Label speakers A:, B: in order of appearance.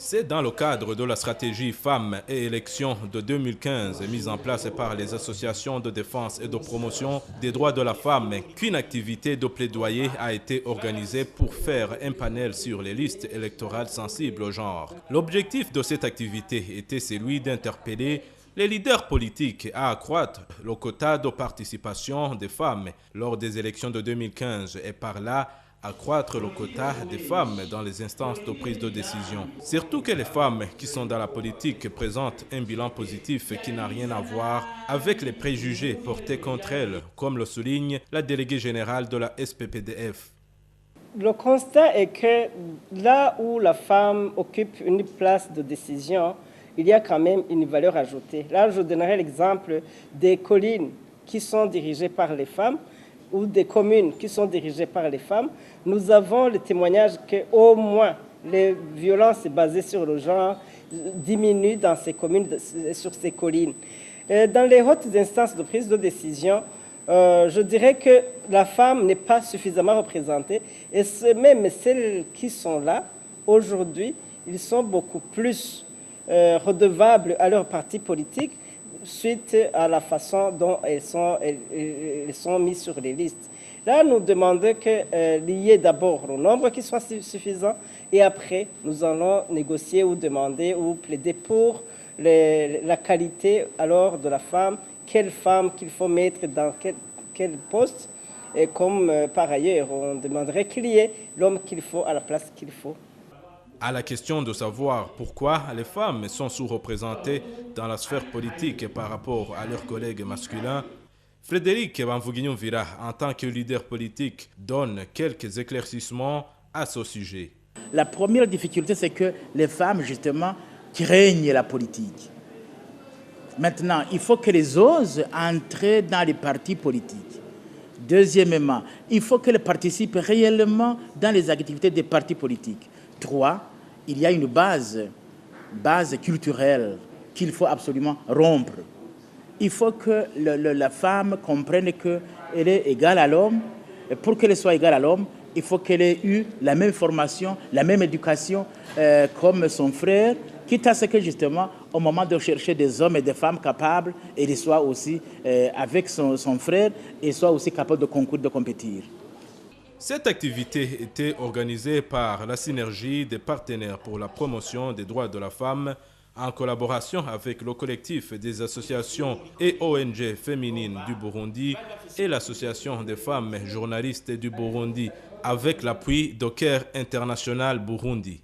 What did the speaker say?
A: C'est dans le cadre de la stratégie Femmes et élections de 2015 mise en place par les associations de défense et de promotion des droits de la femme qu'une activité de plaidoyer a été organisée pour faire un panel sur les listes électorales sensibles au genre. L'objectif de cette activité était celui d'interpeller les leaders politiques à accroître le quota de participation des femmes lors des élections de 2015 et par là accroître le quota des femmes dans les instances de prise de décision. Surtout que les femmes qui sont dans la politique présentent un bilan positif qui n'a rien à voir avec les préjugés portés contre elles, comme le souligne la déléguée générale de la SPPDF.
B: Le constat est que là où la femme occupe une place de décision, il y a quand même une valeur ajoutée. Là, je donnerai l'exemple des collines qui sont dirigées par les femmes ou des communes qui sont dirigées par les femmes. Nous avons le témoignage qu'au moins les violences basées sur le genre diminuent dans ces communes, sur ces collines. Dans les hautes instances de prise de décision, je dirais que la femme n'est pas suffisamment représentée et même celles qui sont là aujourd'hui, ils sont beaucoup plus redevables à leur parti politique suite à la façon dont elles sont mises sur les listes. Là, nous demandons qu'il y ait d'abord le nombre qui soit suffisant et après, nous allons négocier ou demander ou plaider pour la qualité alors de la femme, quelle femme qu'il faut mettre dans quel poste et comme par ailleurs, on demanderait qu'il y ait l'homme qu'il faut à la place qu'il faut.
A: À la question de savoir pourquoi les femmes sont sous-représentées dans la sphère politique par rapport à leurs collègues masculins, Frédéric Bamvuginyumvira, en tant que leader politique, donne quelques éclaircissements à ce sujet.
C: La première difficulté, c'est que les femmes, justement, craignent la politique. Maintenant, il faut qu'elles osent entrer dans les partis politiques. Deuxièmement, il faut qu'elles participent réellement dans les activités des partis politiques. 3, il y a une base culturelle qu'il faut absolument rompre. Il faut que la femme comprenne qu'elle est égale à l'homme. Et pour qu'elle soit égale à l'homme, il faut qu'elle ait eu la même formation, la même éducation comme son frère, quitte à ce que justement, au moment de chercher des hommes et des femmes capables, elle soit aussi avec son frère et soit aussi capable de concourir, de compétir.
A: Cette activité était organisée par la synergie des partenaires pour la promotion des droits de la femme en collaboration avec le collectif des associations et ONG féminines du Burundi et l'association des femmes journalistes du Burundi avec l'appui de Care International Burundi.